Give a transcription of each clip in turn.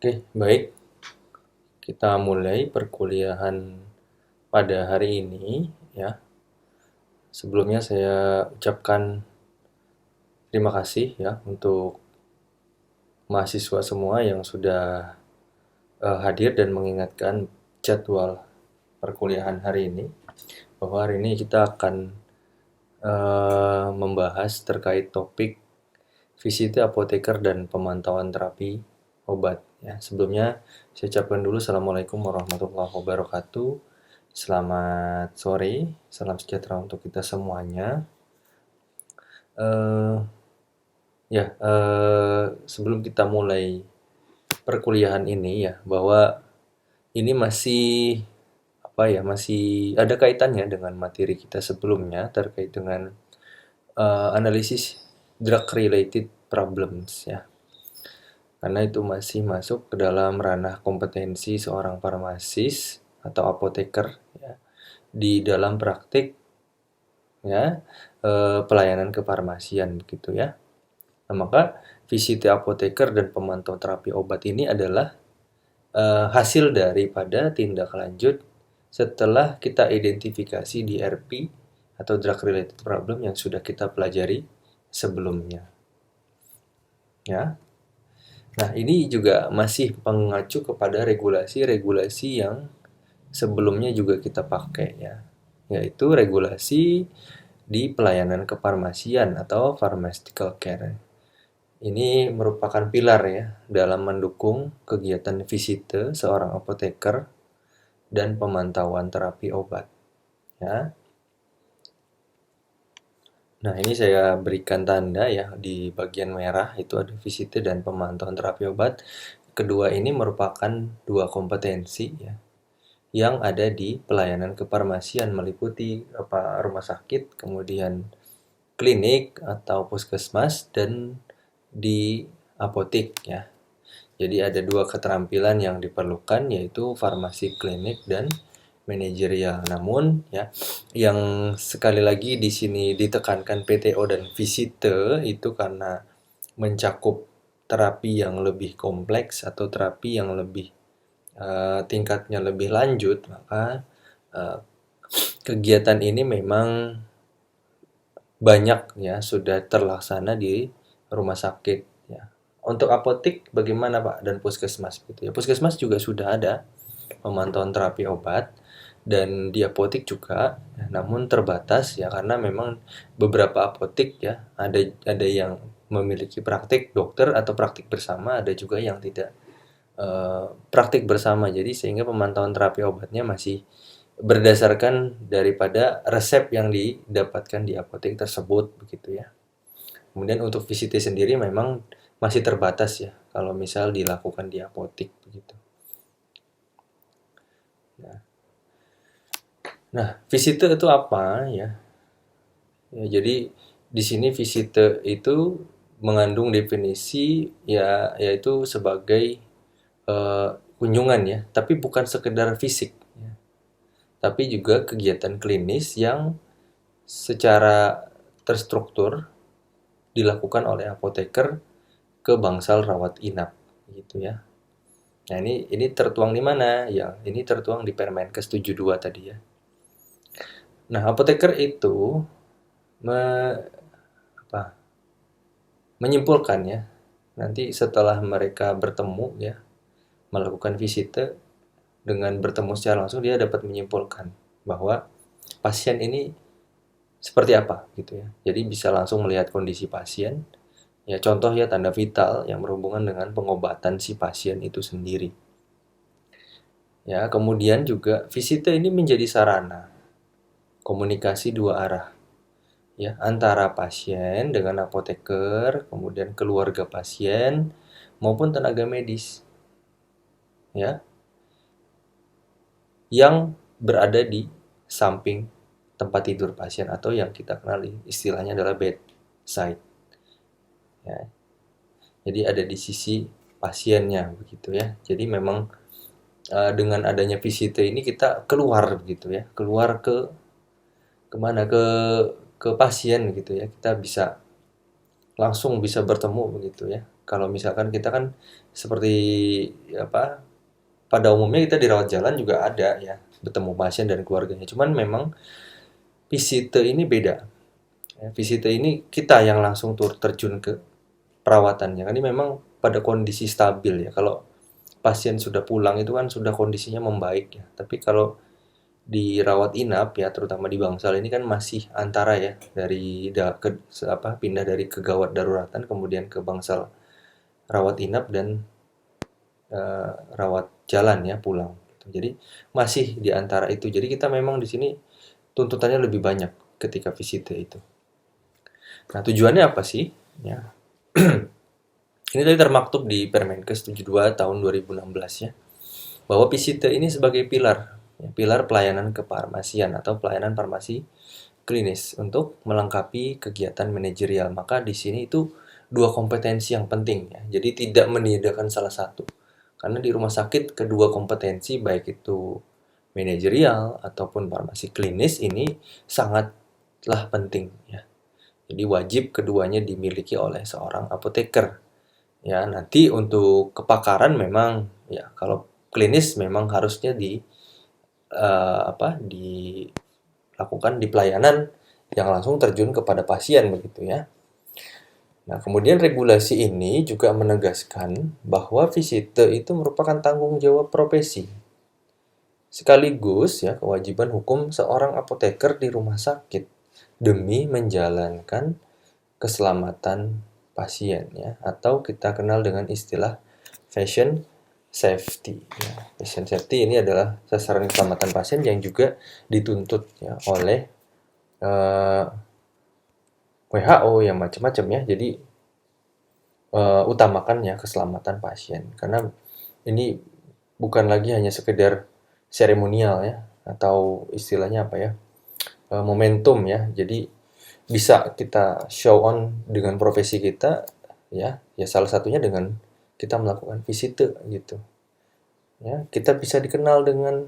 Oke, baik. Kita mulai perkuliahan pada hari ini ya. Sebelumnya saya ucapkan terima kasih ya untuk mahasiswa semua yang sudah hadir dan mengingatkan jadwal perkuliahan hari ini. Bahwa hari ini kita akan membahas terkait topik visite apoteker dan pemantauan terapi obat ya. Sebelumnya saya ucapkan dulu Assalamualaikum warahmatullahi wabarakatuh. Selamat sore, salam sejahtera untuk kita semuanya. Eh, Sebelum kita mulai perkuliahan ini ya, bahwa ini masih ada kaitannya dengan materi kita sebelumnya terkait dengan analisis drug related problems ya. Karena itu masih masuk ke dalam ranah kompetensi seorang farmasis atau apoteker ya, di dalam praktik ya, pelayanan kefarmasian begitu ya. Nah, maka visite apoteker dan pemantau terapi obat ini adalah hasil daripada tindak lanjut setelah kita identifikasi DRP atau drug related problem yang sudah kita pelajari sebelumnya. Ya. Nah, ini juga masih mengacu kepada regulasi-regulasi yang sebelumnya juga kita pakai ya, yaitu regulasi di pelayanan kefarmasian atau pharmaceutical care. Ini merupakan pilar ya dalam mendukung kegiatan visite seorang apoteker dan pemantauan terapi obat ya. Nah, ini saya berikan tanda ya di bagian merah itu ada visite dan pemantauan terapi obat. Kedua ini merupakan dua kompetensi ya yang ada di pelayanan kefarmasian meliputi rumah sakit, kemudian klinik atau puskesmas dan di apotik ya. Jadi ada dua keterampilan yang diperlukan yaitu farmasi klinik dan manajerial. Namun ya yang sekali lagi di sini ditekankan PTO dan visite itu karena mencakup terapi yang lebih kompleks atau terapi yang lebih tingkatnya lebih lanjut, maka kegiatan ini memang banyak ya sudah terlaksana di rumah sakit ya. Untuk apotik bagaimana Pak dan puskesmas gitu ya. Puskesmas juga sudah ada pemantauan terapi obat dan di apotik juga ya, namun terbatas ya karena memang beberapa apotik ya ada yang memiliki praktik dokter atau praktik bersama, ada juga yang tidak praktik bersama. Jadi sehingga pemantauan terapi obatnya masih berdasarkan daripada resep yang didapatkan di apotek tersebut begitu ya. Kemudian untuk VCT sendiri memang masih terbatas ya kalau misal dilakukan di apotek begitu. Nah, VCT itu apa ya? Ya, jadi di sini VCT itu mengandung definisi ya yaitu sebagai kunjungan ya, tapi bukan sekedar fisik ya, tapi juga kegiatan klinis yang secara terstruktur dilakukan oleh apoteker ke bangsal rawat inap gitu ya. Nah, ini tertuang di mana? Ya, ini tertuang di Permenkes 72 tadi ya. Nah, apoteker itu me, apa, menyimpulkan ya. Nanti setelah mereka bertemu ya, melakukan visite dengan bertemu secara langsung dia dapat menyimpulkan bahwa pasien ini seperti apa gitu ya. Jadi bisa langsung melihat kondisi pasien. Ya contoh ya tanda vital yang berhubungan dengan pengobatan si pasien itu sendiri. Ya, kemudian juga visite ini menjadi sarana komunikasi dua arah ya antara pasien dengan apoteker, kemudian keluarga pasien maupun tenaga medis ya yang berada di samping tempat tidur pasien atau yang kita kenali istilahnya adalah bedside ya. Jadi ada di sisi pasiennya begitu ya. Jadi memang dengan adanya visite ini kita keluar begitu ya, keluar ke kemana ke pasien gitu ya. Kita bisa langsung bisa bertemu begitu ya. Kalau misalkan kita kan seperti apa, pada umumnya kita di rawat jalan juga ada ya, bertemu pasien dan keluarganya. Cuman memang visite ini beda. Ya, visite ini kita yang langsung terjun ke perawatannya. Ini memang pada kondisi stabil ya. Kalau pasien sudah pulang itu kan sudah kondisinya membaik ya. Tapi kalau di rawat inap ya, terutama di Bangsal ini kan masih antara ya, dari pindah dari kegawat daruratan kemudian ke Bangsal rawat inap dan rawat jalan ya pulang. Jadi masih di antara itu. Jadi kita memang di sini tuntutannya lebih banyak ketika visite itu. Nah, tujuannya apa sih? Ya. Ini tadi termaktub di Permenkes 72 tahun 2016 ya, bahwa visite ini sebagai pilar, ya, pilar pelayanan kefarmasian atau pelayanan farmasi klinis untuk melengkapi kegiatan manajerial. Maka di sini itu dua kompetensi yang penting ya. Jadi tidak meniadakan salah satu. Karena di rumah sakit kedua kompetensi baik itu manajerial ataupun farmasi klinis ini sangatlah penting ya. Jadi wajib keduanya dimiliki oleh seorang apoteker. Ya, nanti untuk kepakaran memang ya kalau klinis memang harusnya dilakukan di pelayanan yang langsung terjun kepada pasien begitu ya. Nah, kemudian regulasi ini juga menegaskan bahwa visite itu merupakan tanggung jawab profesi. Sekaligus ya kewajiban hukum seorang apoteker di rumah sakit demi menjalankan keselamatan pasien ya, atau kita kenal dengan istilah patient safety ya. Patient safety ini adalah sasaran keselamatan pasien yang juga dituntut ya oleh WHO yang macam-macam ya. Jadi utamakan ya keselamatan pasien karena ini bukan lagi hanya sekedar seremonial ya, atau istilahnya apa ya, momentum ya. Jadi bisa kita show on dengan profesi kita ya, ya salah satunya dengan kita melakukan visite gitu ya. Kita bisa dikenal dengan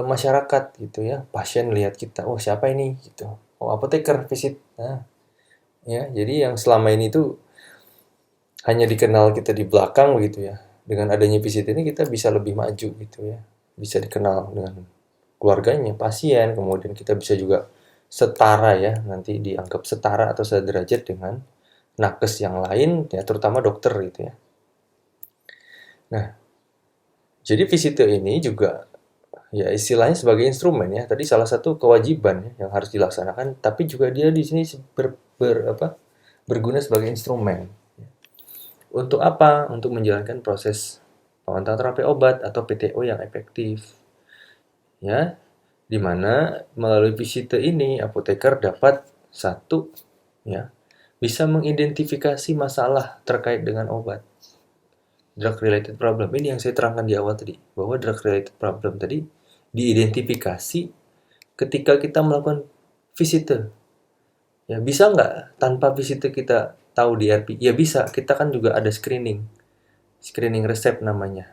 masyarakat gitu ya, pasien lihat kita, oh siapa ini gitu, oh apoteker visit. Nah ya, jadi yang selama ini tuh hanya dikenal kita di belakang begitu ya, dengan adanya visit ini kita bisa lebih maju gitu ya, bisa dikenal dengan keluarganya pasien, kemudian kita bisa juga setara ya, nanti dianggap setara atau sederajat dengan nakes yang lain ya, terutama dokter gitu ya. Nah, jadi visite ini juga ya istilahnya sebagai instrumen ya. Tadi salah satu kewajiban ya, yang harus dilaksanakan, tapi juga dia di sini berguna sebagai instrumen. Untuk apa? Untuk menjalankan proses pemantauan terapi obat atau PTO yang efektif. Ya, di mana melalui visite ini apoteker dapat satu ya, bisa mengidentifikasi masalah terkait dengan obat. Drug related problem ini yang saya terangkan di awal tadi, bahwa drug related problem tadi diidentifikasi ketika kita melakukan visite. Ya, bisa nggak tanpa visite kita tahu DRP? Ya bisa, kita kan juga ada screening resep namanya.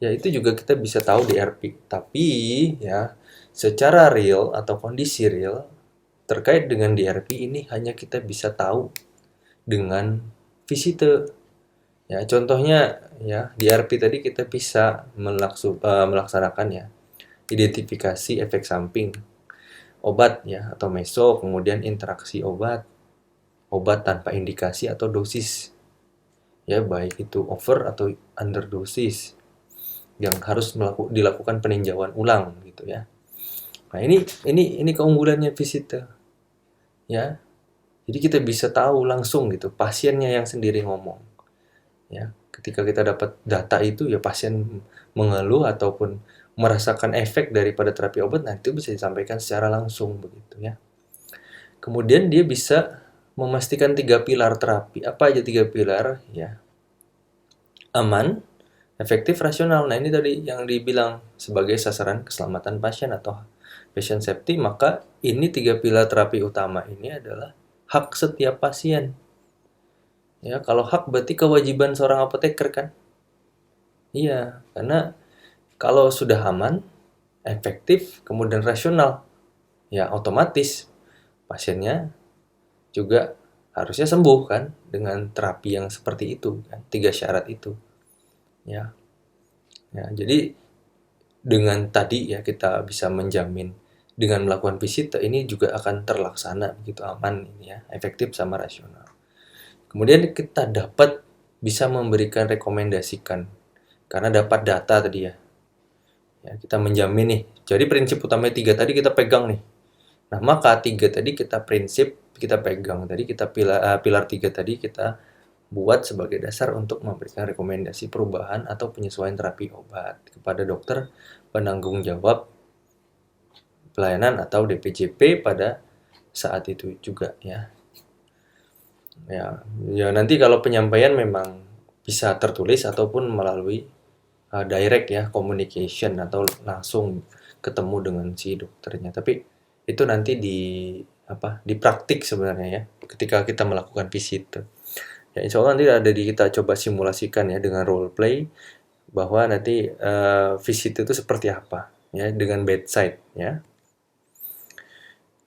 Ya itu juga kita bisa tahu DRP. Tapi ya secara real atau kondisi real terkait dengan DRP ini hanya kita bisa tahu dengan visite. Ya, contohnya ya DRP tadi kita bisa melaksanakan ya identifikasi efek samping obat ya atau meso, kemudian interaksi obat tanpa indikasi atau dosis. Ya, baik itu over atau under dosis yang harus dilakukan peninjauan ulang gitu ya. Nah, ini keunggulannya visite. Ya. Jadi kita bisa tahu langsung gitu pasiennya yang sendiri ngomong. Ya, ketika kita dapat data itu ya pasien mengeluh ataupun merasakan efek daripada terapi obat, nah itu bisa disampaikan secara langsung begitu ya. Kemudian dia bisa memastikan 3 pilar terapi. Apa aja 3 pilar? Ya. Aman, efektif, rasional. Nah, ini tadi yang dibilang sebagai sasaran keselamatan pasien atau patient safety, maka ini 3 pilar terapi utama ini adalah hak setiap pasien. Ya, kalau hak berarti kewajiban seorang apoteker kan? Iya, karena kalau sudah aman, efektif, kemudian rasional, ya otomatis pasiennya juga harusnya sembuh kan dengan terapi yang seperti itu kan, 3 syarat itu ya. Ya, jadi dengan tadi ya kita bisa menjamin dengan melakukan visit ini juga akan terlaksana begitu aman ini ya, efektif sama rasional. Kemudian kita dapat bisa memberikan rekomendasikan karena dapat data tadi ya. Ya, kita menjamin nih. Jadi prinsip utama 3 tadi kita pegang nih. Nah, maka 3 tadi kita pegang. Tadi kita pilar 3 tadi kita buat sebagai dasar untuk memberikan rekomendasi perubahan atau penyesuaian terapi obat kepada dokter penanggung jawab pelayanan atau DPJP pada saat itu juga ya. Ya nanti kalau penyampaian memang bisa tertulis ataupun melalui direct ya communication atau langsung ketemu dengan si dokternya. Tapi itu nanti di praktik sebenarnya ya ketika kita melakukan visit. Ya insya Allah nanti ada kita coba simulasikan ya dengan role play bahwa nanti visit itu seperti apa ya dengan bedside ya.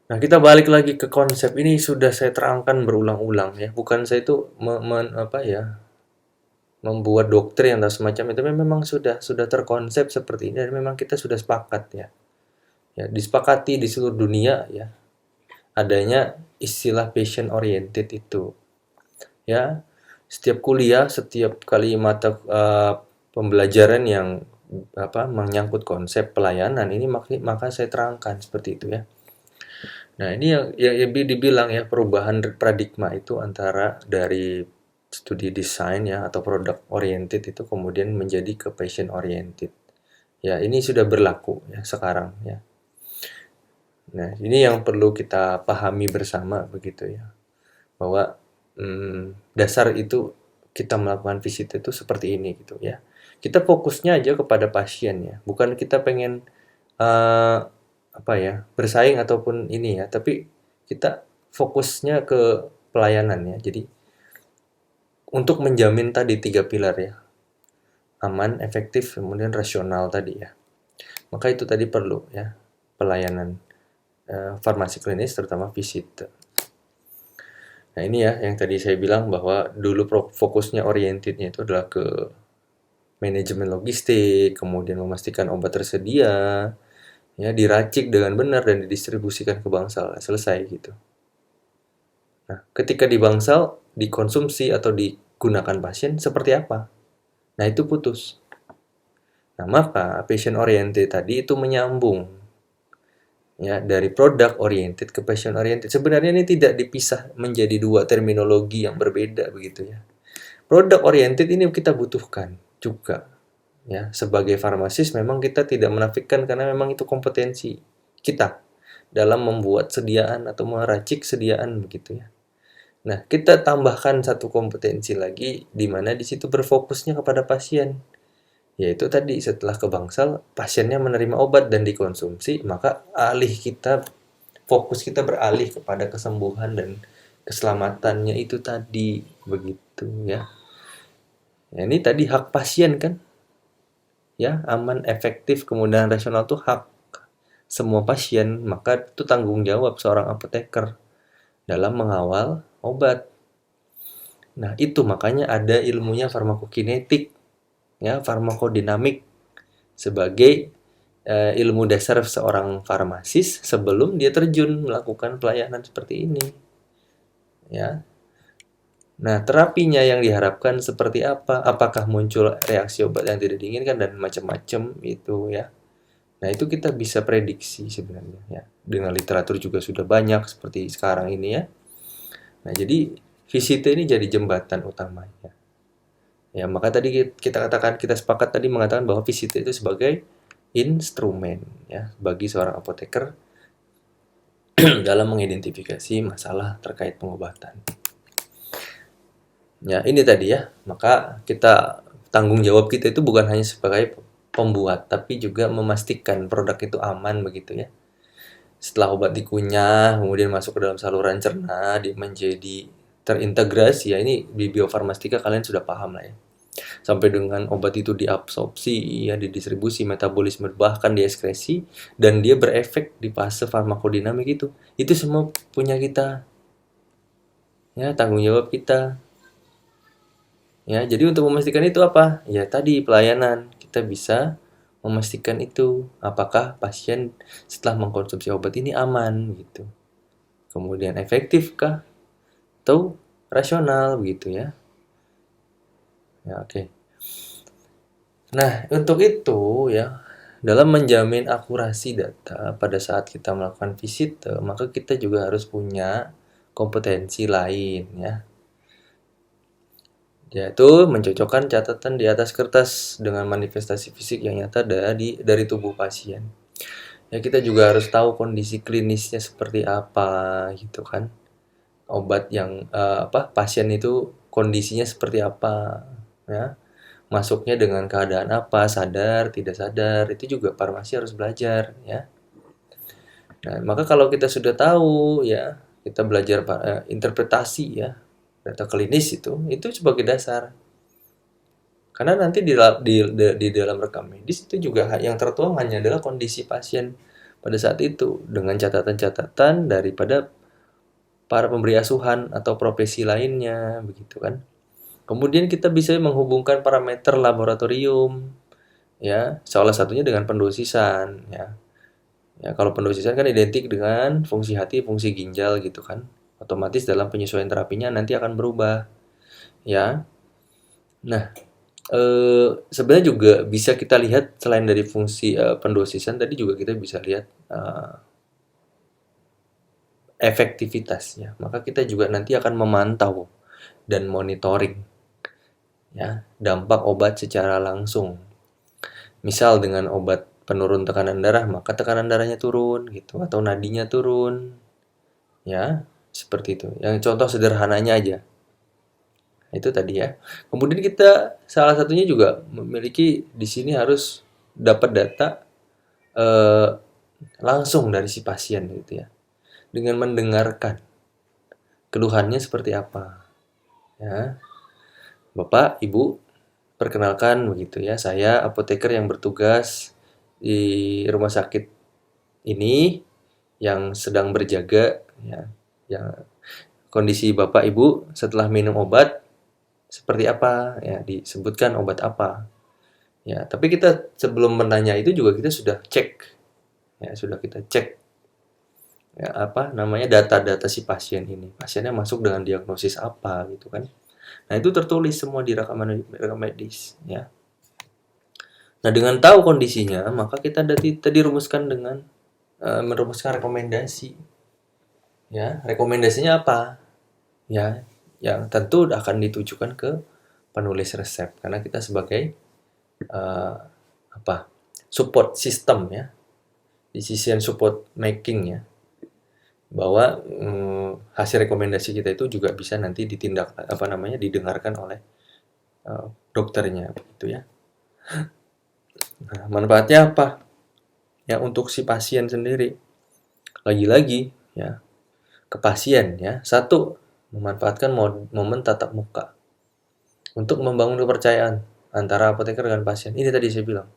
Nah, kita balik lagi ke konsep ini sudah saya terangkan berulang-ulang ya. Bukan saya itu membuat doktrin atau semacam itu, memang sudah terkonsep seperti ini dan memang kita sudah sepakat ya. Ya, disepakati di seluruh dunia ya adanya istilah patient oriented itu. Ya, setiap kuliah, setiap kali mata pembelajaran yang menyangkut konsep pelayanan ini maka saya terangkan seperti itu ya. Nah, ini yang dibilang ya perubahan paradigma itu antara dari studi desain ya atau product oriented itu kemudian menjadi ke patient oriented. Ya, ini sudah berlaku ya sekarang ya. Nah, ini yang perlu kita pahami bersama begitu ya. Bahwa dasar itu kita melakukan visit itu seperti ini gitu ya. Kita fokusnya aja kepada pasien ya, bukan kita pengen bersaing ataupun ini ya, tapi kita fokusnya ke pelayanan ya. Jadi untuk menjamin tadi 3 pilar ya, aman, efektif, kemudian rasional tadi ya. Maka itu tadi perlu ya pelayanan farmasi klinis terutama visit. Nah ini ya yang tadi saya bilang bahwa dulu fokusnya orientednya itu adalah ke manajemen logistik, kemudian memastikan obat tersedia, ya diracik dengan benar dan didistribusikan ke bangsal, selesai gitu. Nah, ketika di bangsal dikonsumsi atau digunakan pasien seperti apa? Nah, itu putus. Nah, maka patient oriented tadi itu menyambung ya dari product oriented ke patient oriented. Sebenarnya ini tidak dipisah menjadi 2 terminologi yang berbeda begitu ya. Product oriented ini kita butuhkan juga ya. Sebagai farmasis memang kita tidak menafikan karena memang itu kompetensi kita dalam membuat sediaan atau meracik sediaan begitu ya. Nah, kita tambahkan satu kompetensi lagi di mana di situ berfokusnya kepada pasien. Yaitu tadi setelah ke bangsal, pasiennya menerima obat dan dikonsumsi, maka fokus kita beralih kepada kesembuhan dan keselamatannya itu tadi begitu ya. Ya, ini tadi hak pasien kan? Ya, aman, efektif, kemudian rasional itu hak semua pasien, maka itu tanggung jawab seorang apoteker dalam mengawal obat. Nah, itu makanya ada ilmunya farmakokinetik, ya, farmakodinamik sebagai ilmu dasar seorang farmasis sebelum dia terjun melakukan pelayanan seperti ini. Ya. Nah, terapinya yang diharapkan seperti apa? Apakah muncul reaksi obat yang tidak diinginkan dan macam-macam itu ya. Nah, itu kita bisa prediksi sebenarnya ya. Dengan literatur juga sudah banyak seperti sekarang ini ya. Nah, jadi VCT ini jadi jembatan utamanya. Ya, maka tadi kita sepakat tadi mengatakan bahwa VCT itu sebagai instrumen ya bagi seorang apoteker dalam mengidentifikasi masalah terkait pengobatan. Ya, ini tadi ya. Maka tanggung jawab kita itu bukan hanya sebagai pembuat, tapi juga memastikan produk itu aman begitu ya. Setelah obat dikunyah, kemudian masuk ke dalam saluran cerna, menjadi terintegrasi ya. Ini di biofarmastika kalian sudah paham lah ya. Sampai dengan obat itu diabsorpsi, ya, didistribusi, metabolisme, bahkan dieskresi, dan dia berefek di fase farmakodinamik itu. Itu semua punya kita. Ya, tanggung jawab kita. Ya, jadi untuk memastikan itu apa? Ya tadi pelayanan. Kita bisa memastikan itu apakah pasien setelah mengkonsumsi obat ini aman gitu. Kemudian efektifkah atau rasional begitu ya. Ya, oke. Nah, untuk itu ya, dalam menjamin akurasi data pada saat kita melakukan visit, maka kita juga harus punya kompetensi lain ya, yaitu mencocokkan catatan di atas kertas dengan manifestasi fisik yang nyata dari tubuh pasien. Ya, kita juga harus tahu kondisi klinisnya seperti apa gitu kan. Obat yang pasien itu kondisinya seperti apa ya. Masuknya dengan keadaan apa, sadar, tidak sadar, itu juga farmasi harus belajar ya. Nah, maka kalau kita sudah tahu ya, kita belajar interpretasi ya, data klinis itu sebagai dasar. Karena nanti di dalam rekam medis itu juga yang tertuang hanya adalah kondisi pasien pada saat itu dengan catatan-catatan daripada para pemberi asuhan atau profesi lainnya begitu kan. Kemudian kita bisa menghubungkan parameter laboratorium ya, salah satunya dengan pendosisan ya. Ya, kalau pendosisan kan identik dengan fungsi hati, fungsi ginjal gitu kan. Otomatis dalam penyesuaian terapinya nanti akan berubah ya. Nah, sebenarnya juga bisa kita lihat selain dari fungsi pendosisan tadi juga kita bisa lihat efektivitasnya. Maka kita juga nanti akan memantau dan monitoring ya dampak obat secara langsung. Misal dengan obat penurun tekanan darah, maka tekanan darahnya turun gitu atau nadinya turun. Ya, seperti itu. Yang contoh sederhananya aja. Itu tadi ya. Kemudian kita salah satunya juga memiliki di sini harus dapat data eh, langsung dari si pasien gitu ya. Dengan mendengarkan keluhannya seperti apa. Ya, Bapak, Ibu, perkenalkan begitu ya. Saya apoteker yang bertugas di rumah sakit ini yang sedang berjaga ya. Yang kondisi Bapak Ibu setelah minum obat seperti apa ya, disebutkan obat apa. Ya, tapi kita sebelum menanya itu juga kita sudah cek ya, sudah kita cek ya apa namanya data-data si pasien ini. Pasiennya masuk dengan diagnosis apa gitu kan. Nah, itu tertulis semua di rekam medis ya. Nah, dengan tahu kondisinya, maka kita tadi rumuskan dengan merumuskan rekomendasi. Ya, rekomendasinya apa? Ya, yang tentu akan ditujukan ke penulis resep karena kita sebagai eh, apa? Support system ya, decision support making ya. Bahwa hasil rekomendasi kita itu juga bisa nanti didengarkan oleh dokternya gitu ya. Nah, manfaatnya apa? Ya untuk si pasien sendiri. Lagi-lagi ya, ke pasien ya. Satu, memanfaatkan momen tatap muka untuk membangun kepercayaan antara apoteker dengan pasien. Ini tadi saya bilang.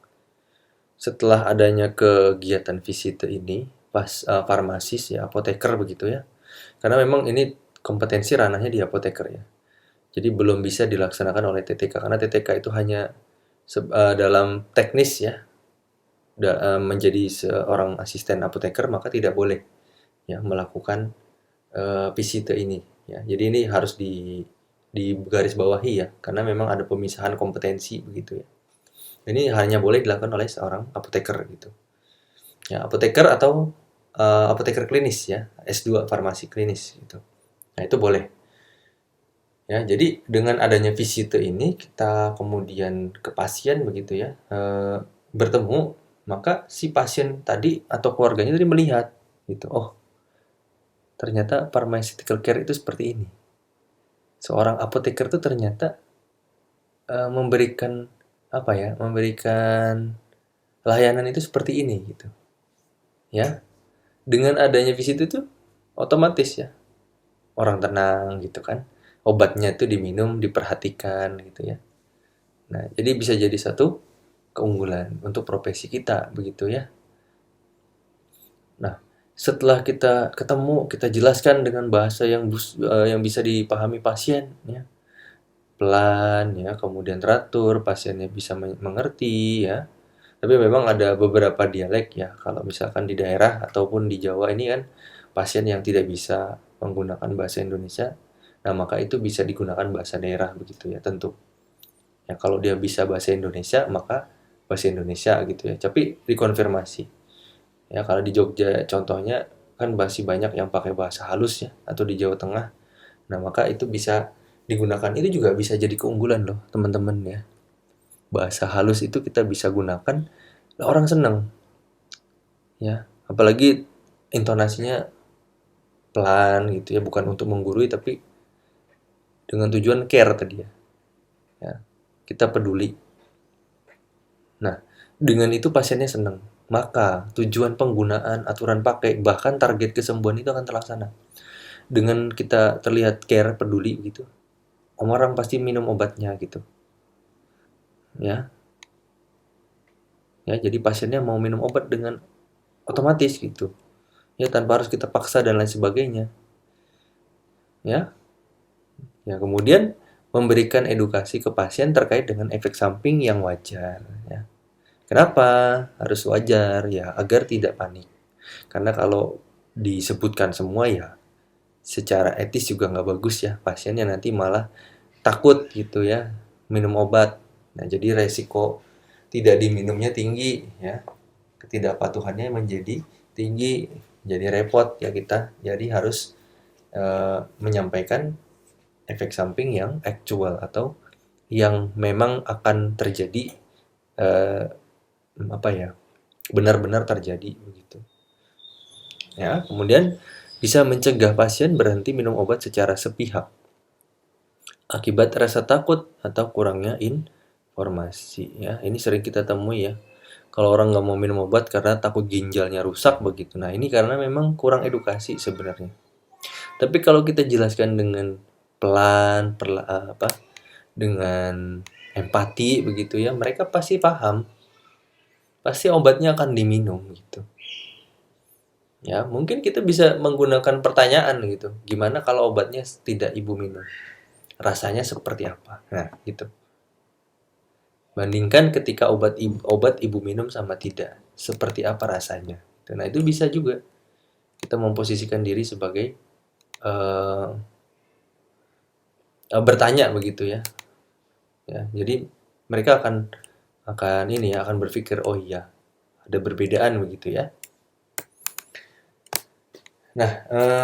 Setelah adanya kegiatan visite ini, farmasis ya, apoteker begitu ya. Karena memang ini kompetensi ranahnya di apoteker ya. Jadi belum bisa dilaksanakan oleh TTK karena TTK itu hanya dalam teknis ya, menjadi seorang asisten apoteker maka tidak boleh ya melakukan visite ini ya. Jadi ini harus di garis bawahi ya karena memang ada pemisahan kompetensi begitu ya. Ini hanya boleh dilakukan oleh seorang apoteker gitu. Ya, apoteker atau apoteker klinis ya, S2 farmasi klinis gitu. Nah, itu boleh. Ya, jadi dengan adanya visite ini kita kemudian ke pasien begitu ya, bertemu, maka si pasien tadi atau keluarganya tadi melihat gitu, oh ternyata pharmaceutical care itu seperti ini. Seorang apoteker itu ternyata memberikan apa ya, memberikan layanan itu seperti ini gitu. Ya, dengan adanya visit itu otomatis ya orang tenang gitu kan. Obatnya itu diminum, diperhatikan gitu ya. Nah, jadi bisa jadi satu keunggulan untuk profesi kita begitu ya. Nah, Setelah kita ketemu, kita jelaskan dengan bahasa yang bisa dipahami pasien, ya. Pelan, ya, kemudian teratur, pasiennya bisa mengerti, ya. Tapi memang ada beberapa dialek ya, kalau misalkan di daerah ataupun di Jawa ini kan pasien yang tidak bisa menggunakan bahasa Indonesia, nah maka itu bisa digunakan bahasa daerah begitu ya tentu. Ya kalau dia bisa bahasa Indonesia maka bahasa Indonesia gitu ya. Tapi dikonfirmasi. Ya kalau di Jogja contohnya kan masih banyak yang pakai bahasa halus ya atau di Jawa Tengah. Nah, maka itu bisa digunakan. Itu juga bisa jadi keunggulan loh, teman-teman ya. Bahasa halus itu kita bisa gunakan, orang seneng ya. Apalagi intonasinya pelan gitu ya, bukan untuk menggurui tapi dengan tujuan care tadi ya. Ya, kita peduli. Nah, dengan itu pasiennya senang. Maka tujuan penggunaan aturan pakai bahkan target kesembuhan itu akan terlaksana. Dengan kita terlihat care, peduli gitu. Orang pasti minum obatnya gitu. Ya. Ya, jadi pasiennya mau minum obat dengan otomatis gitu. Ya, tanpa harus kita paksa dan lain sebagainya. Ya. Ya, kemudian memberikan edukasi ke pasien terkait dengan efek samping yang wajar ya. Kenapa harus wajar? Ya, agar tidak panik. Karena kalau disebutkan semua ya secara etis juga nggak bagus ya. Pasiennya nanti malah takut gitu ya minum obat. Nah, jadi resiko tidak diminumnya tinggi ya. Ketidakpatuhannya menjadi tinggi. Jadi repot ya kita. Jadi harus menyampaikan efek samping yang aktual atau yang memang akan terjadi eh, apa ya? Benar-benar terjadi begitu. Ya, kemudian bisa mencegah pasien berhenti minum obat secara sepihak akibat rasa takut atau kurangnya informasi ya. Ini sering kita temui ya. Kalau orang nggak mau minum obat karena takut ginjalnya rusak begitu. Nah, ini karena memang kurang edukasi sebenarnya. Tapi kalau kita jelaskan dengan pelan, dengan empati begitu ya, mereka pasti paham. Pasti obatnya akan diminum gitu. Ya, mungkin kita bisa menggunakan pertanyaan gitu. Gimana kalau obatnya tidak ibu minum? Rasanya seperti apa? Nah, gitu. Bandingkan ketika obat ibu minum sama tidak. Seperti apa rasanya? Nah, itu bisa juga kita memposisikan diri sebagai uh, bertanya begitu ya. Ya, jadi mereka akan ini ya, akan berpikir, oh iya, ada perbedaan begitu ya. Nah,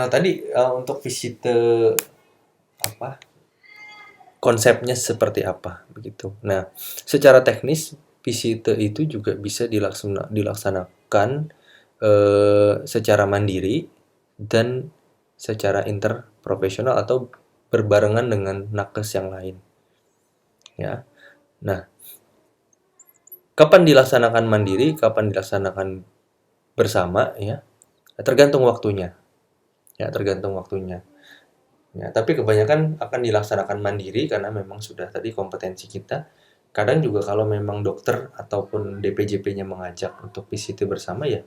tadi untuk visite apa konsepnya seperti apa begitu. Nah, secara teknis visite itu juga bisa dilaksanakan secara mandiri dan secara interprofesional atau berbarengan dengan nakes yang lain. Ya. Nah, kapan dilaksanakan mandiri, kapan dilaksanakan bersama ya? Tergantung waktunya. Ya, tergantung waktunya. Ya, tapi kebanyakan akan dilaksanakan mandiri karena memang sudah tadi kompetensi kita. Kadang juga kalau memang dokter ataupun DPJP-nya mengajak untuk visite bersama ya,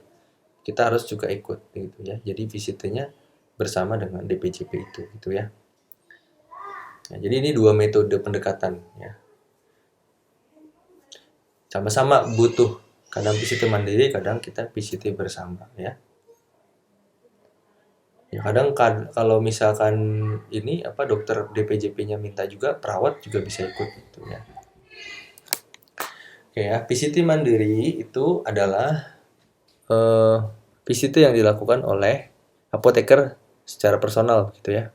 kita harus juga ikut gitu ya. Jadi visitenya bersama dengan DPJP itu gitu ya. Nah, jadi ini dua metode pendekatan ya. Sama-sama butuh. Kadang visite mandiri, kadang kita visite bersama ya. Ya kadang kalau misalkan ini dokter DPJP-nya minta juga perawat juga bisa ikut gitu ya. Oke ya, PCT mandiri itu adalah PCT yang dilakukan oleh apoteker secara personal gitu ya.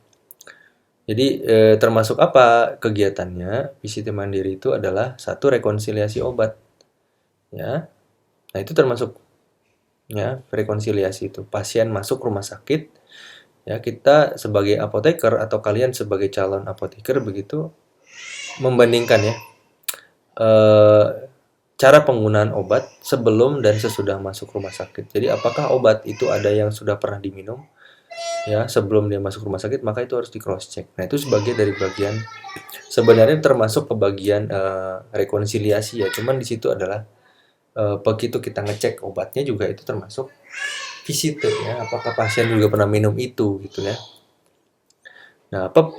Jadi termasuk apa kegiatannya? PCT mandiri itu adalah satu rekonsiliasi obat. Ya. Nah, itu termasuk ya rekonsiliasi itu. Pasien masuk rumah sakit, ya kita sebagai apoteker atau kalian sebagai calon apoteker begitu membandingkan ya cara penggunaan obat sebelum dan sesudah masuk rumah sakit. Jadi apakah obat itu ada yang sudah pernah diminum ya sebelum dia masuk rumah sakit, maka itu harus di cross check. Nah, itu sebagai dari bagian sebenarnya termasuk ke bagian rekonsiliasi ya. Cuman di situ adalah begitu kita ngecek obatnya juga itu termasuk visite ya, apakah pasien juga pernah minum itu gitu ya. Nah, apa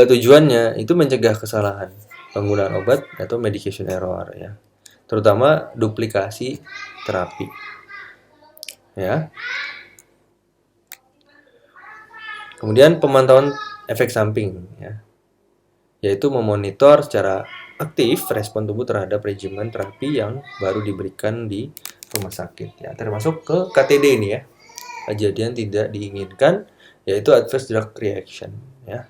tujuannya? Itu mencegah kesalahan penggunaan obat atau medication error ya. Terutama duplikasi terapi ya. Kemudian pemantauan efek samping ya, yaitu memonitor secara aktif respon tubuh terhadap regimen terapi yang baru diberikan di rumah sakit ya, termasuk ke KTD ini ya, kejadian tidak diinginkan, yaitu adverse drug reaction ya.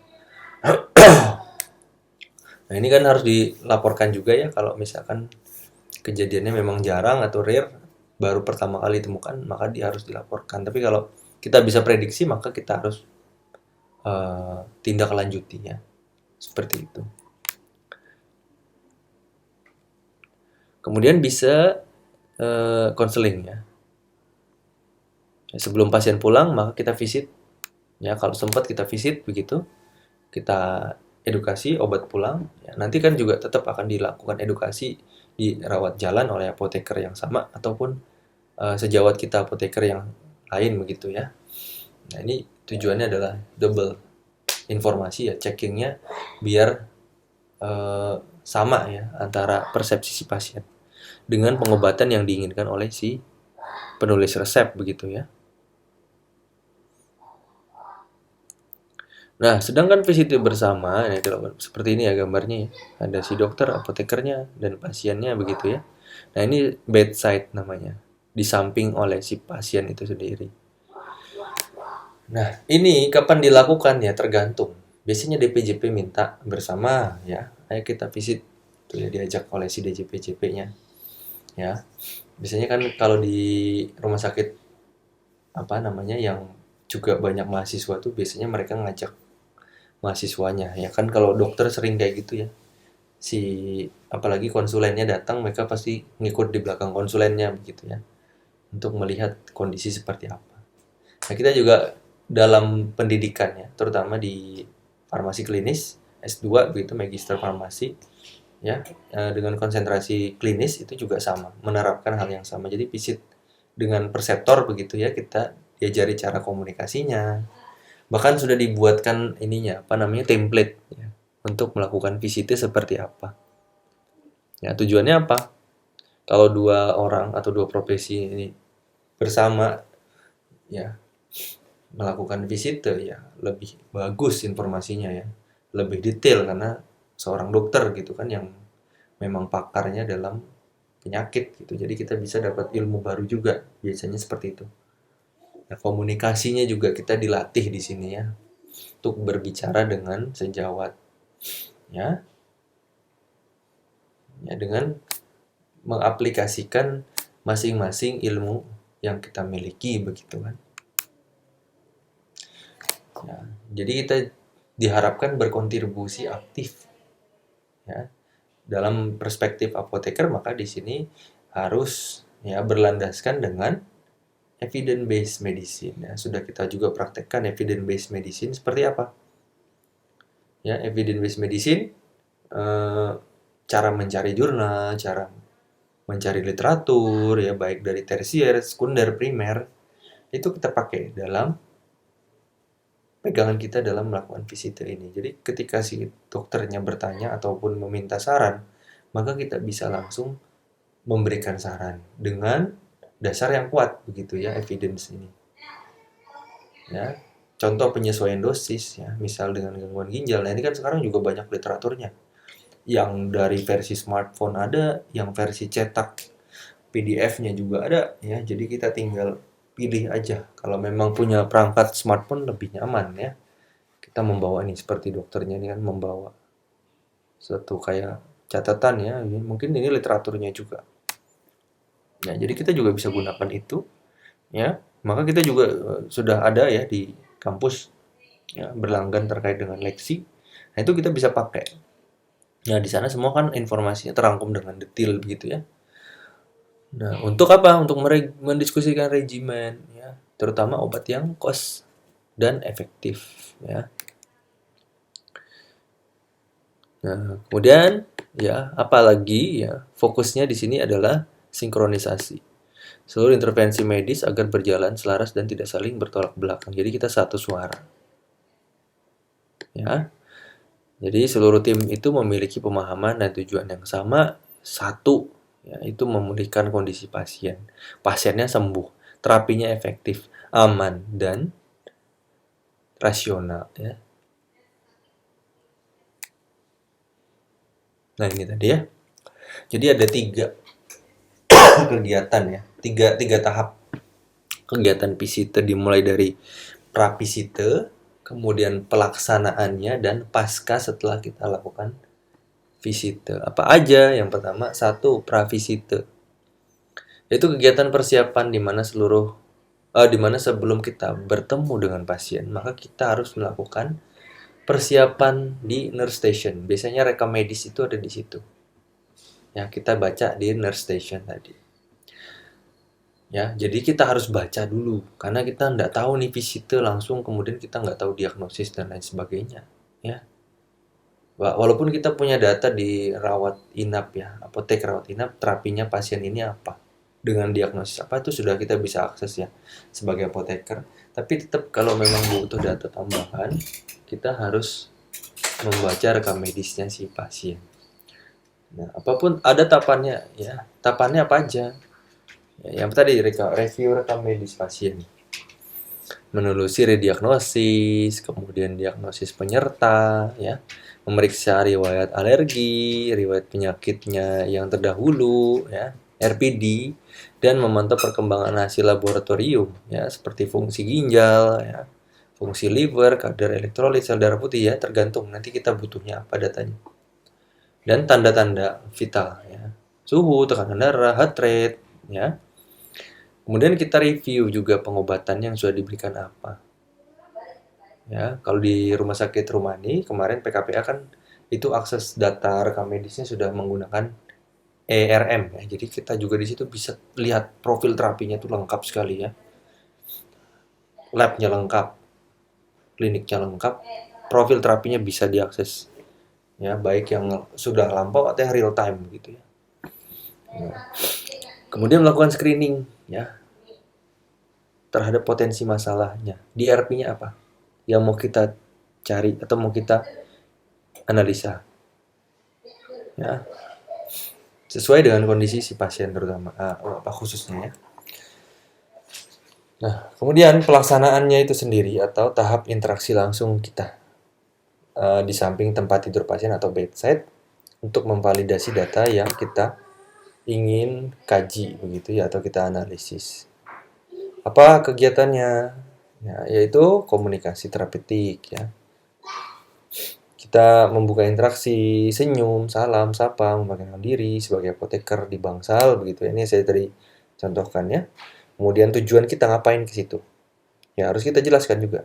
Nah, ini kan harus dilaporkan juga ya kalau misalkan kejadiannya memang jarang atau rare, baru pertama kali ditemukan, maka dia harus dilaporkan. Tapi kalau kita bisa prediksi, maka kita harus tindak lanjuti ya. Seperti itu. Kemudian bisa konseling ya. Sebelum pasien pulang, maka kita visit. Ya, kalau sempat kita visit begitu, kita edukasi obat pulang. Ya, nanti kan juga tetap akan dilakukan edukasi di rawat jalan oleh apoteker yang sama ataupun sejawat kita apoteker yang lain begitu ya. Nah, ini tujuannya adalah double informasi ya, checkingnya biar sama ya antara persepsi si pasien dengan pengobatan yang diinginkan oleh si penulis resep begitu ya. Nah, sedangkan visit bersama, ya, seperti ini ya gambarnya ya. Ada si dokter, apotekernya, dan pasiennya begitu ya. Nah, ini bedside namanya. Di samping oleh si pasien itu sendiri. Nah, ini kapan dilakukan ya tergantung. Biasanya DPJP minta bersama ya. Ayo kita visit. Tuh ya diajak oleh si DJP-JP-nya. Ya. Biasanya kan kalau di rumah sakit apa namanya yang juga banyak mahasiswa tuh biasanya mereka ngajak mahasiswanya ya kan, kalau dokter sering kayak gitu ya, si apalagi konsulennya datang mereka pasti ngikut di belakang konsulennya begitu ya untuk melihat kondisi seperti apa. Nah, kita juga dalam pendidikannya terutama di farmasi klinis S2 begitu, magister farmasi ya, dengan konsentrasi klinis itu juga sama, menerapkan hal yang sama. Jadi visit dengan perseptor begitu ya, kita diajari cara komunikasinya. Bahkan sudah dibuatkan ininya, apa namanya, template ya, untuk melakukan visitnya seperti apa. Ya, tujuannya apa? Kalau dua orang atau dua profesi ini bersama ya melakukan visite ya lebih bagus informasinya ya, lebih detail karena seorang dokter gitu kan yang memang pakarnya dalam penyakit gitu. Jadi kita bisa dapat ilmu baru juga, biasanya seperti itu. Nah, komunikasinya juga kita dilatih di sini ya, untuk berbicara dengan sejawat ya, ya dengan mengaplikasikan masing-masing ilmu yang kita miliki begitu kan. Ya, jadi kita diharapkan berkontribusi aktif ya dalam perspektif apoteker, maka di sini harus ya berlandaskan dengan evidence based medicine ya. Sudah kita juga praktekkan evidence based medicine seperti apa ya. Evidence based medicine cara mencari jurnal, cara mencari literatur ya, baik dari tersier, sekunder, primer, itu kita pakai dalam pegangan kita dalam melakukan visite ini. Jadi ketika si dokternya bertanya ataupun meminta saran, maka kita bisa langsung memberikan saran dengan dasar yang kuat begitu ya, evidence ini. Ya. Contoh penyesuaian dosis ya, misal dengan gangguan ginjal. Nah, ini kan sekarang juga banyak literaturnya. Yang dari versi smartphone ada, yang versi cetak PDF-nya juga ada ya. Jadi kita tinggal pilih aja. Kalau memang punya perangkat smartphone lebih nyaman ya. Kita membawa ini seperti dokternya ini kan membawa suatu kayak catatan ya. Mungkin ini literaturnya juga. Ya, jadi kita juga bisa gunakan itu ya. Maka kita juga sudah ada ya di kampus ya, berlanggan terkait dengan leksi. Nah, itu kita bisa pakai. Ya, di sana semua kan informasinya terangkum dengan detail begitu ya. Nah, untuk apa? Untuk mendiskusikan regimen ya, terutama obat yang cost dan efektif ya. Nah, kemudian ya, apalagi ya, fokusnya di sini adalah sinkronisasi. seluruh intervensi medis agar berjalan selaras dan tidak saling bertolak belakang. Jadi kita satu suara. Ya. Jadi seluruh tim itu memiliki pemahaman dan tujuan yang sama, satu, yaitu memulihkan kondisi pasien. Pasiennya sembuh, terapinya efektif, aman, dan rasional. Ya. Nah ini tadi ya. Jadi ada 3 kegiatan ya, tiga tahap kegiatan visite, dimulai dari pravisite, kemudian pelaksanaannya, dan pasca setelah kita lakukan visite. Apa aja? Yang pertama, 1, pravisite. Itu kegiatan persiapan di mana sebelum kita bertemu dengan pasien, maka kita harus melakukan persiapan di nurse station. Biasanya rekam medis itu ada di situ. Ya, kita baca di nurse station tadi. Ya, jadi kita harus baca dulu karena kita nggak tahu nih visite langsung, kemudian kita nggak tahu diagnosis dan lain sebagainya. Ya, walaupun kita punya data di rawat inap ya, apotek rawat inap, terapinya pasien ini apa, dengan diagnosis apa itu sudah kita bisa akses ya sebagai apoteker. Tapi tetap kalau memang butuh data tambahan, kita harus membaca rekam medisnya si pasien. Nah, apapun ada tahapannya ya. Tahapannya apa aja? Ya, yang tadi review rekam medis pasien, menelusuri diagnosis, kemudian diagnosis penyerta, ya, memeriksa riwayat alergi, riwayat penyakitnya yang terdahulu, ya, RPD, dan memantau perkembangan hasil laboratorium, ya, seperti fungsi ginjal, ya, fungsi liver, kadar elektrolit, sel darah putih, ya, tergantung nanti kita butuhnya apa datanya. Dan tanda-tanda vital, ya, suhu, tekanan darah, heart rate, ya. Kemudian kita review juga pengobatan yang sudah diberikan apa. Ya, kalau di Rumah Sakit Rumani kemarin PKPA kan itu akses data rekam medisnya sudah menggunakan ERM ya. Jadi kita juga di situ bisa lihat profil terapinya itu lengkap sekali ya. Labnya lengkap, kliniknya lengkap, profil terapinya bisa diakses. Ya, baik yang sudah lampau atau yang real time gitu ya. Kemudian melakukan screening ya terhadap potensi masalahnya. Di RP-nya apa? Yang mau kita cari atau mau kita analisa. Ya. Sesuai dengan kondisi si pasien terutama apa khususnya ya. Nah, kemudian pelaksanaannya itu sendiri atau tahap interaksi langsung kita di samping tempat tidur pasien atau bedside untuk memvalidasi data yang kita ingin kaji begitu ya atau kita analisis. Apa kegiatannya? Ya, yaitu komunikasi terapeutik ya. Kita membuka interaksi, senyum, salam, sapa, memperkenalkan diri sebagai apoteker di bangsal begitu ya. Ini saya tadi contohkan ya. Kemudian tujuan kita ngapain ke situ? Ya harus kita jelaskan juga.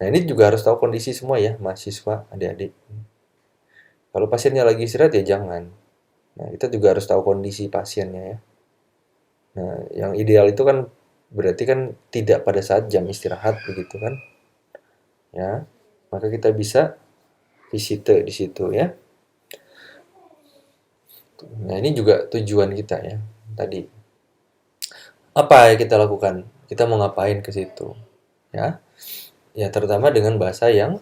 Nah, ini juga harus tahu kondisi semua ya, mahasiswa, adik-adik. Kalau pasiennya lagi istirahat ya jangan. Nah, kita juga harus tahu kondisi pasiennya ya. Nah, yang ideal itu kan berarti kan tidak pada saat jam istirahat begitu kan. Ya. Maka kita bisa visite di situ ya. Nah, ini juga tujuan kita ya. Tadi apa yang kita lakukan? Kita mau ngapain ke situ? Ya. Ya, terutama dengan bahasa yang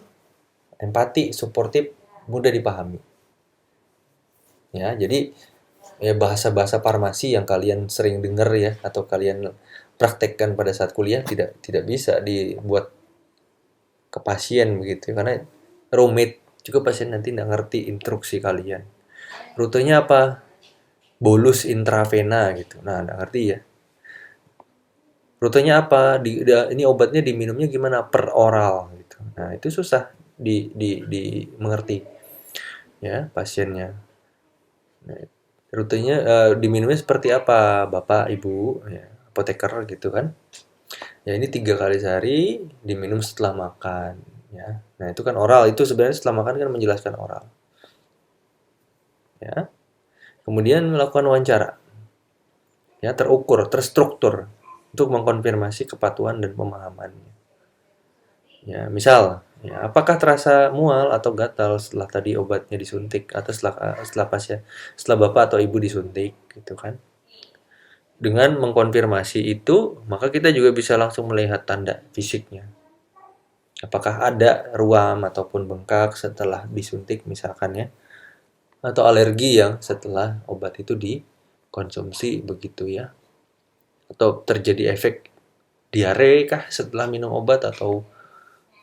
empati, suportif, mudah dipahami. Ya, jadi ya bahasa-bahasa farmasi yang kalian sering dengar ya atau kalian praktekkan pada saat kuliah tidak bisa dibuat ke pasien begitu karena rumit juga pasien nanti nggak ngerti instruksi kalian. Rutenya apa? Bolus intravena gitu. Nah, nggak ngerti ya. Rutenya apa? Ini obatnya diminumnya gimana? Per oral gitu. Nah, itu susah di mengerti ya pasiennya. Nah, rutenya diminumnya seperti apa? Bapak, Ibu, ya, apoteker gitu kan. Ya, ini 3 kali sehari diminum setelah makan ya. Nah, itu kan oral. Itu sebenarnya setelah makan kan menjelaskan oral. Ya. Kemudian melakukan wawancara. Ya, terukur, terstruktur untuk mengkonfirmasi kepatuhan dan pemahamannya. Ya, misal, ya, apakah terasa mual atau gatal setelah tadi obatnya disuntik atau setelah Bapak atau Ibu disuntik gitu kan. Dengan mengkonfirmasi itu, maka kita juga bisa langsung melihat tanda fisiknya. Apakah ada ruam ataupun bengkak setelah disuntik misalkan ya, atau alergi yang setelah obat itu dikonsumsi begitu ya. Atau terjadi efek diare kah setelah minum obat, atau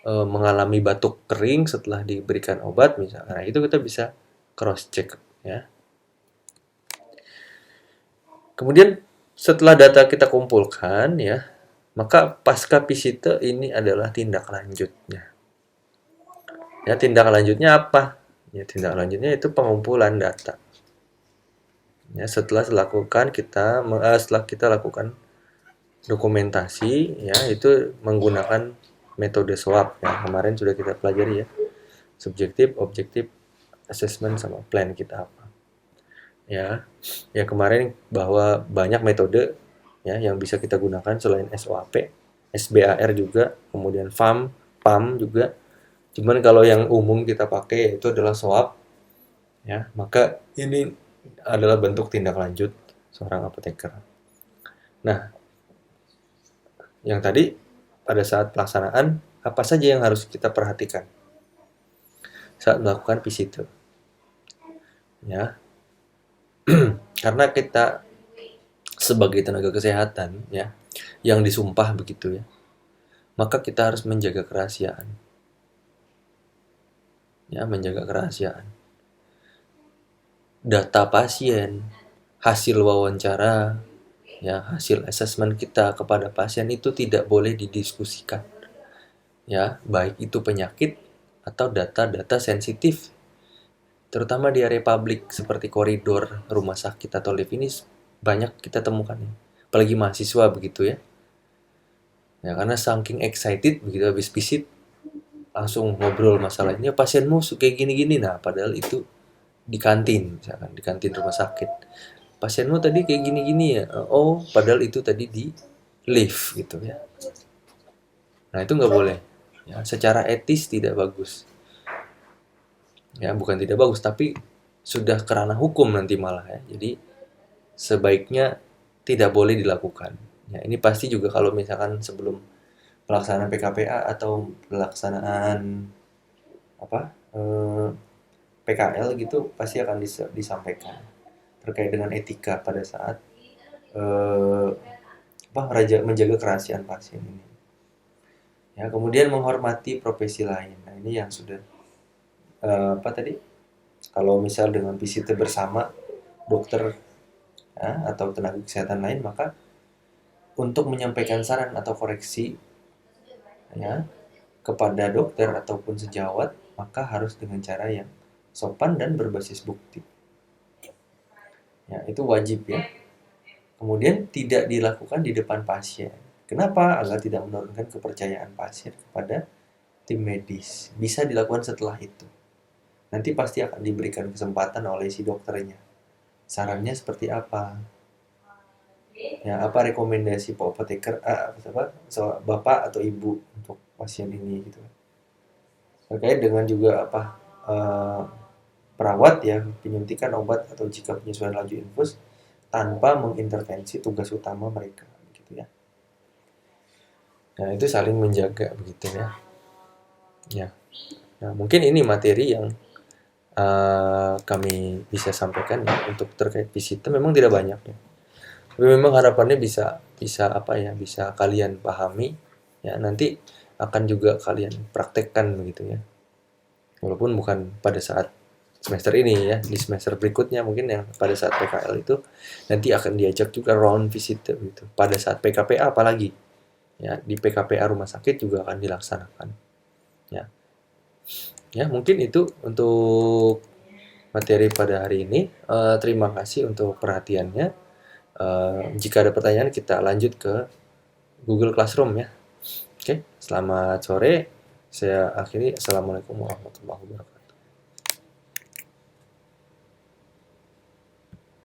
mengalami batuk kering setelah diberikan obat misalkan. Nah, itu kita bisa cross check ya. Kemudian setelah data kita kumpulkan ya, maka pasca visite ini adalah tindak lanjutnya. Ya, tindak lanjutnya apa? Ya, tindak lanjutnya itu pengumpulan data. Ya, setelah kita lakukan dokumentasi ya, itu menggunakan metode SWOT yang kemarin sudah kita pelajari ya. Subjektif, objektif, assessment, sama plan kita apa. Ya, ya kemarin bahwa banyak metode ya yang bisa kita gunakan selain SOAP, SBAR juga, kemudian FAM, PAM juga. Cuman kalau yang umum kita pakai itu adalah SWOT ya, maka ini adalah bentuk tindak lanjut seorang apoteker. Nah, yang tadi pada saat pelaksanaan apa saja yang harus kita perhatikan saat melakukan visite ya. Karena kita sebagai tenaga kesehatan ya yang disumpah begitu ya, maka kita harus menjaga kerahasiaan ya, menjaga kerahasiaan data pasien, hasil wawancara ya, hasil asesmen kita kepada pasien itu tidak boleh didiskusikan ya, baik itu penyakit atau data-data sensitif, terutama di area publik seperti koridor rumah sakit atau lift ini banyak kita temukan ya, apalagi mahasiswa begitu ya. Ya, karena saking excited begitu habis visit langsung ngobrol masalahnya, pasienmu kayak gini-gini, nah padahal itu di kantin misalkan, di kantin rumah sakit. Pasienmu tadi kayak gini-gini ya, oh padahal itu tadi di lift gitu ya. Nah itu nggak boleh ya, secara etis tidak bagus ya, bukan tidak bagus tapi sudah kerana hukum nanti malah ya, jadi sebaiknya tidak boleh dilakukan ya. Ini pasti juga kalau misalkan sebelum pelaksanaan PKPA atau pelaksanaan apa PKL gitu pasti akan disampaikan terkait dengan etika pada saat menjaga kerahasiaan pasien ini. Ya, kemudian menghormati profesi lain. Nah, ini yang sudah apa tadi? Kalau misal dengan visite bersama dokter ya, atau tenaga kesehatan lain, maka untuk menyampaikan saran atau koreksi ya kepada dokter ataupun sejawat, maka harus dengan cara yang sopan dan berbasis bukti. Ya, itu wajib ya. Kemudian tidak dilakukan di depan pasien. Kenapa? Agar tidak menurunkan kepercayaan pasien kepada tim medis. Bisa dilakukan setelah itu. Nanti pasti akan diberikan kesempatan oleh si dokternya. Sarannya seperti apa? Ya, apa rekomendasi Pak Apoteker, Bapak atau Ibu untuk pasien ini gitu. Terkait dengan juga perawat ya, penyuntikan obat atau jika penyesuaian laju infus tanpa mengintervensi tugas utama mereka gitu ya. Nah, itu saling menjaga begitu ya. Ya. Nah, mungkin ini materi yang kami bisa sampaikan ya untuk terkait visite, memang tidak banyak ya. Tapi memang harapannya bisa bisa kalian pahami ya, nanti akan juga kalian praktekkan begitu ya. Walaupun bukan pada saat semester ini ya, di semester berikutnya mungkin yang pada saat PKL itu nanti akan diajak juga round visit gitu. Pada saat PKPA apalagi ya, di PKPA rumah sakit juga akan dilaksanakan ya. Ya, mungkin itu untuk materi pada hari ini. Terima kasih untuk perhatiannya. Jika ada pertanyaan kita lanjut ke Google Classroom ya. Oke, selamat sore. Saya akhiri. Assalamualaikum warahmatullahi wabarakatuh.